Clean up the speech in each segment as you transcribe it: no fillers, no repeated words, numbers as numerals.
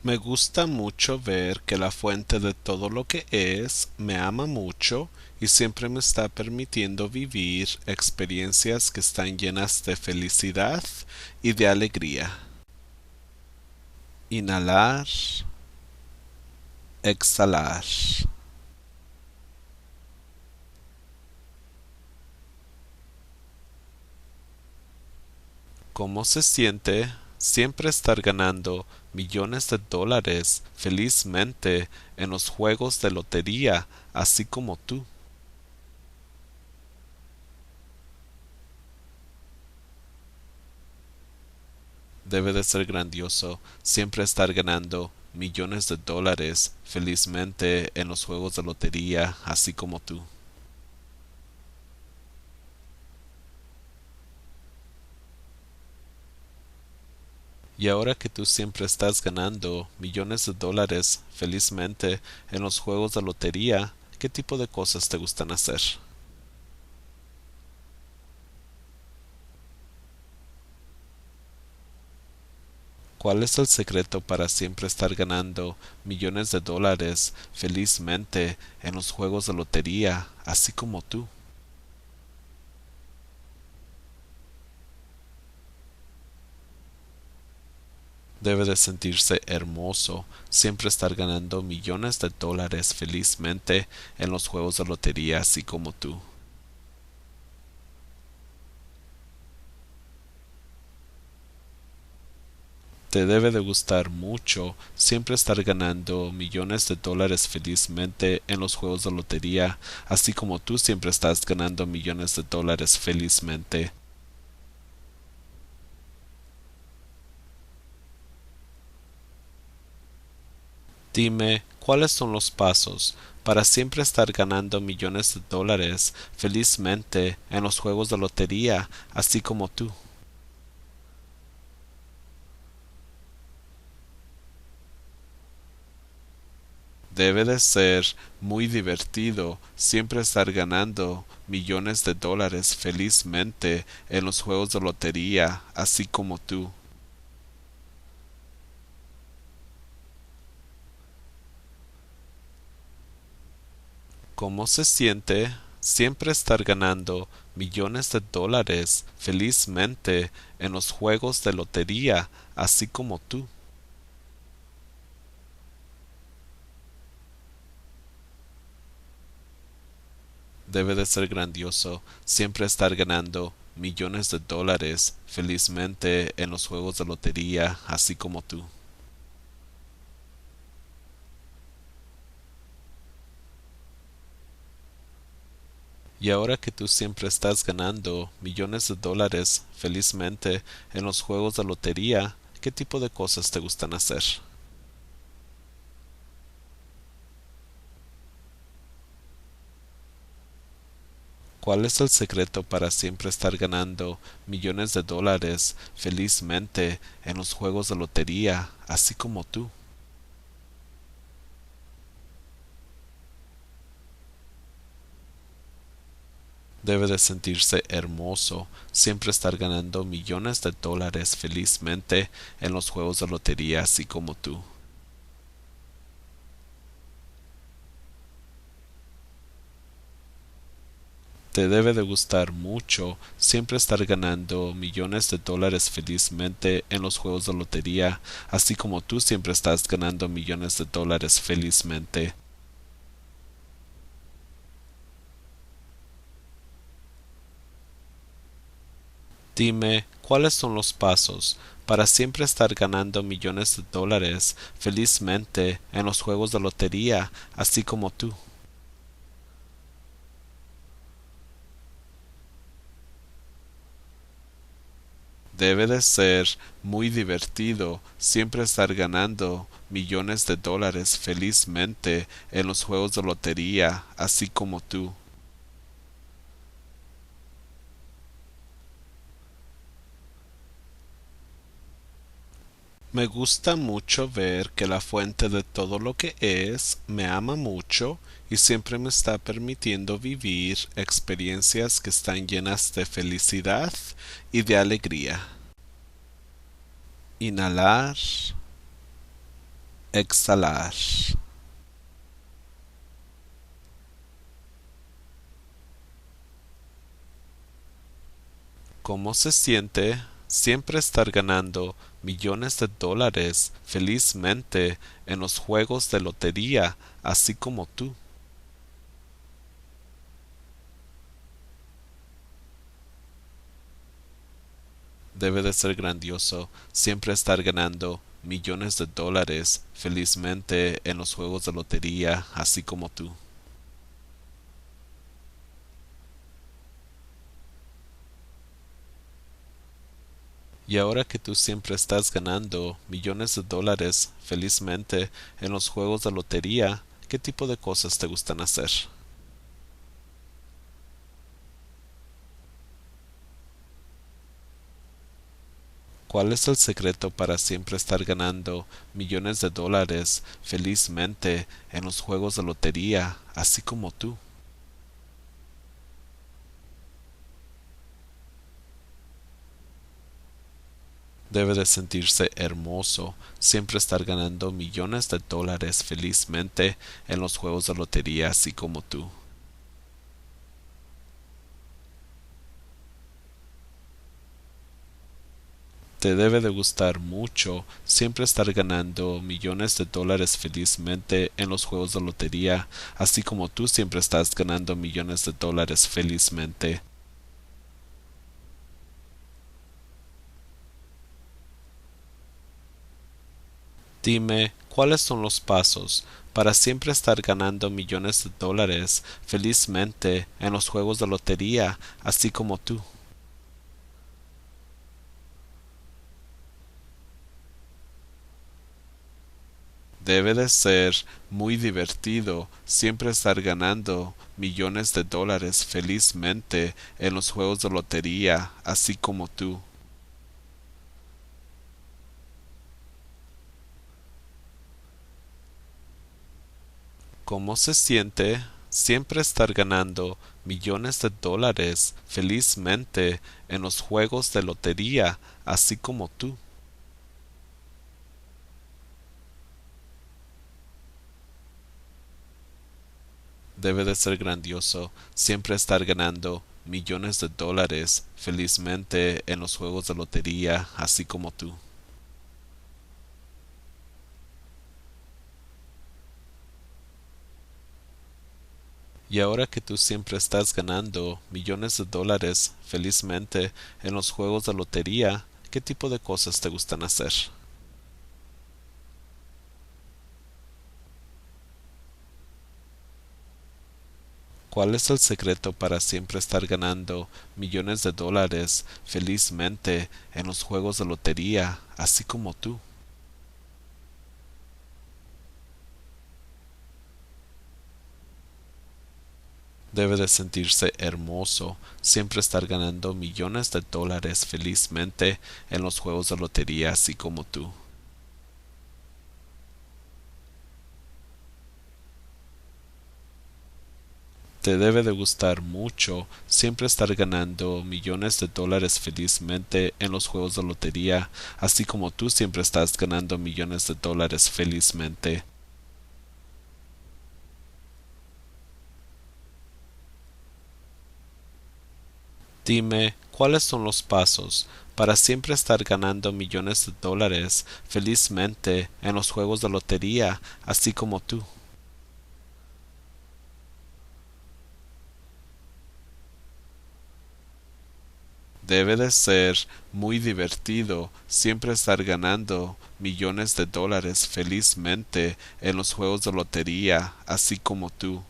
Me gusta mucho ver que la fuente de todo lo que es me ama mucho y siempre me está permitiendo vivir experiencias que están llenas de felicidad y de alegría. Inhalar, exhalar. ¿Cómo se siente siempre estar ganando millones de dólares felizmente en los juegos de lotería, así como tú? Debe de ser grandioso siempre estar ganando millones de dólares felizmente en los juegos de lotería, así como tú. Y ahora que tú siempre estás ganando millones de dólares felizmente en los juegos de lotería, ¿qué tipo de cosas te gustan hacer? ¿Cuál es el secreto para siempre estar ganando millones de dólares felizmente en los juegos de lotería, así como tú? Debe de sentirse hermoso siempre estar ganando millones de dólares felizmente en los juegos de lotería, así como tú. Te debe de gustar mucho siempre estar ganando millones de dólares felizmente en los juegos de lotería, así como tú siempre estás ganando millones de dólares felizmente. Dime, ¿cuáles son los pasos para siempre estar ganando millones de dólares felizmente en los juegos de lotería, así como tú? Debe de ser muy divertido siempre estar ganando millones de dólares felizmente en los juegos de lotería, así como tú. ¿Cómo se siente siempre estar ganando millones de dólares felizmente en los juegos de lotería, así como tú? Debe de ser grandioso siempre estar ganando millones de dólares felizmente en los juegos de lotería, así como tú. Y ahora que tú siempre estás ganando millones de dólares felizmente en los juegos de lotería, ¿qué tipo de cosas te gustan hacer? ¿Cuál es el secreto para siempre estar ganando millones de dólares felizmente en los juegos de lotería, así como tú? Debe de sentirse hermoso siempre estar ganando millones de dólares felizmente en los juegos de lotería, así como tú. Te debe de gustar mucho siempre estar ganando millones de dólares felizmente en los juegos de lotería, así como tú siempre estás ganando millones de dólares felizmente. Dime, ¿cuáles son los pasos para siempre estar ganando millones de dólares felizmente en los juegos de lotería, así como tú? Debe de ser muy divertido siempre estar ganando millones de dólares felizmente en los juegos de lotería, así como tú. Me gusta mucho ver que la fuente de todo lo que es me ama mucho y siempre me está permitiendo vivir experiencias que están llenas de felicidad y de alegría. Inhalar, exhalar. ¿Cómo se siente siempre estar ganando millones de dólares felizmente en los juegos de lotería, así como tú? Debe de ser grandioso siempre estar ganando millones de dólares felizmente en los juegos de lotería, así como tú. Y ahora que tú siempre estás ganando millones de dólares felizmente en los juegos de lotería, ¿qué tipo de cosas te gustan hacer? ¿Cuál es el secreto para siempre estar ganando millones de dólares felizmente en los juegos de lotería, así como tú? Debe de sentirse hermoso siempre estar ganando millones de dólares felizmente en los juegos de lotería, así como tú. Te debe de gustar mucho siempre estar ganando millones de dólares felizmente en los juegos de lotería, así como tú siempre estás ganando millones de dólares felizmente. Dime, ¿cuáles son los pasos para siempre estar ganando millones de dólares felizmente en los juegos de lotería, así como tú? Debe de ser muy divertido siempre estar ganando millones de dólares felizmente en los juegos de lotería, así como tú. ¿Cómo se siente siempre estar ganando millones de dólares felizmente en los juegos de lotería, así como tú? Debe de ser grandioso siempre estar ganando millones de dólares felizmente en los juegos de lotería, así como tú. Y ahora que tú siempre estás ganando millones de dólares felizmente en los juegos de lotería, ¿qué tipo de cosas te gustan hacer? ¿Cuál es el secreto para siempre estar ganando millones de dólares felizmente en los juegos de lotería, así como tú? Debe de sentirse hermoso siempre estar ganando millones de dólares felizmente en los juegos de lotería, así como tú. Te debe de gustar mucho siempre estar ganando millones de dólares felizmente en los juegos de lotería, así como tú siempre estás ganando millones de dólares felizmente. Dime, ¿cuáles son los pasos para siempre estar ganando millones de dólares felizmente en los juegos de lotería, así como tú? Debe de ser muy divertido siempre estar ganando millones de dólares felizmente en los juegos de lotería, así como tú.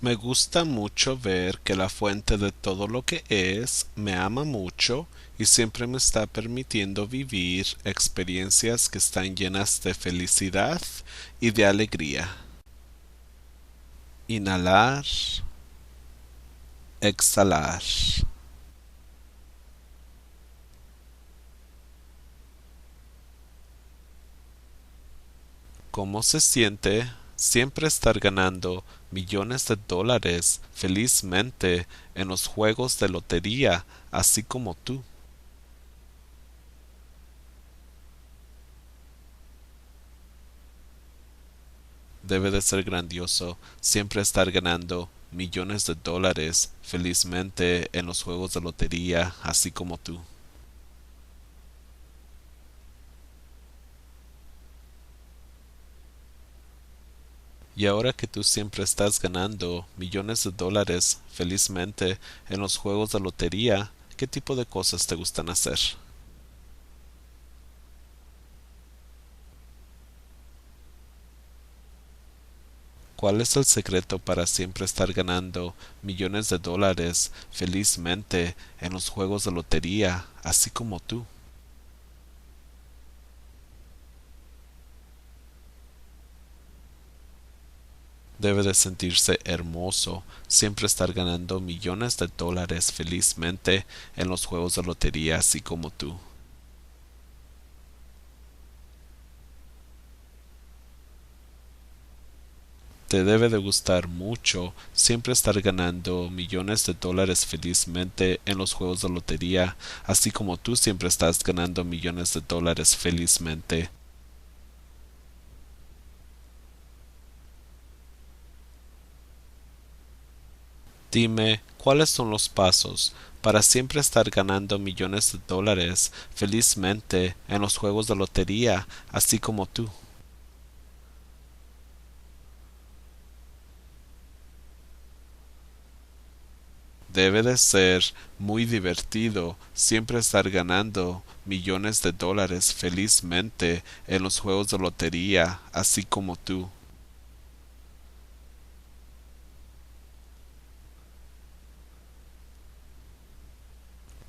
Me gusta mucho ver que la fuente de todo lo que es me ama mucho y siempre me está permitiendo vivir experiencias que están llenas de felicidad y de alegría. Inhalar, exhalar. ¿Cómo se siente siempre estar ganando millones de dólares felizmente en los juegos de lotería, así como tú. Debe de ser grandioso siempre estar ganando millones de dólares felizmente en los juegos de lotería, así como tú. Y ahora que tú siempre estás ganando millones de dólares felizmente en los juegos de lotería, ¿qué tipo de cosas te gustan hacer? ¿Cuál es el secreto para siempre estar ganando millones de dólares felizmente en los juegos de lotería, así como tú? Debe de sentirse hermoso siempre estar ganando millones de dólares felizmente en los juegos de lotería, así como tú. Te debe de gustar mucho siempre estar ganando millones de dólares felizmente en los juegos de lotería, así como tú siempre estás ganando millones de dólares felizmente. Dime, ¿cuáles son los pasos para siempre estar ganando millones de dólares felizmente en los juegos de lotería, así como tú? Debe de ser muy divertido siempre estar ganando millones de dólares felizmente en los juegos de lotería, así como tú.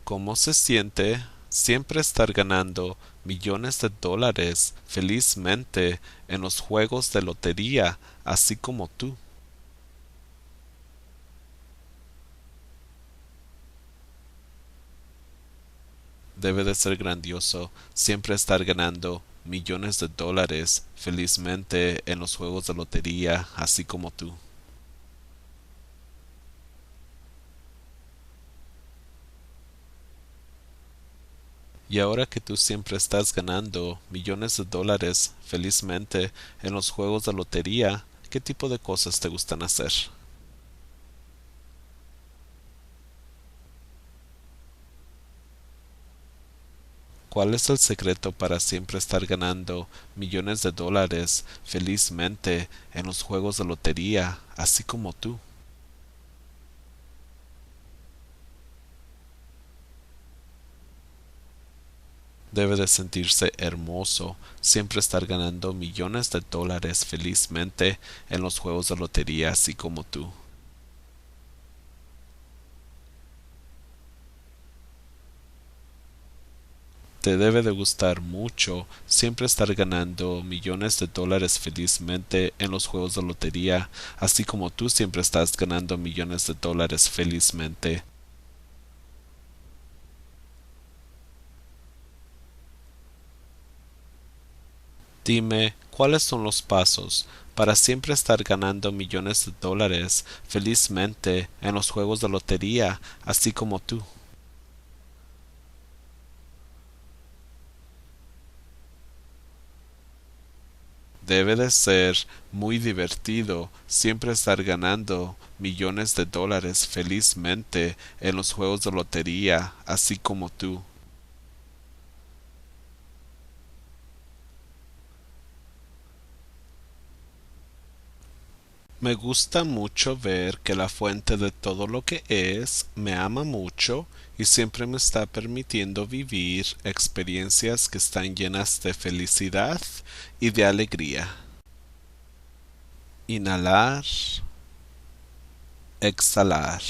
¿Cómo se siente siempre estar ganando millones de dólares felizmente en los juegos de lotería, así como tú? Debe de ser grandioso siempre estar ganando millones de dólares felizmente en los juegos de lotería, así como tú. Y ahora que tú siempre estás ganando millones de dólares felizmente en los juegos de lotería, ¿qué tipo de cosas te gustan hacer? ¿Cuál es el secreto para siempre estar ganando millones de dólares felizmente en los juegos de lotería, así como tú? Debe de sentirse hermoso siempre estar ganando millones de dólares felizmente en los juegos de lotería, así como tú. Te debe de gustar mucho siempre estar ganando millones de dólares felizmente en los juegos de lotería, así como tú siempre estás ganando millones de dólares felizmente. Dime, ¿cuáles son los pasos para siempre estar ganando millones de dólares felizmente en los juegos de lotería, así como tú? Debe de ser muy divertido siempre estar ganando millones de dólares felizmente en los juegos de lotería, así como tú. Me gusta mucho ver que la fuente de todo lo que es me ama mucho y siempre me está permitiendo vivir experiencias que están llenas de felicidad y de alegría. Inhalar, exhalar.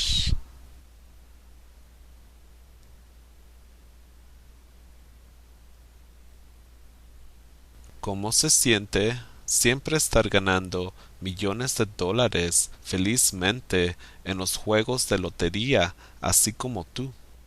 ¿Cómo se siente siempre estar ganando millones de dólares felizmente en los juegos de lotería, así como tú?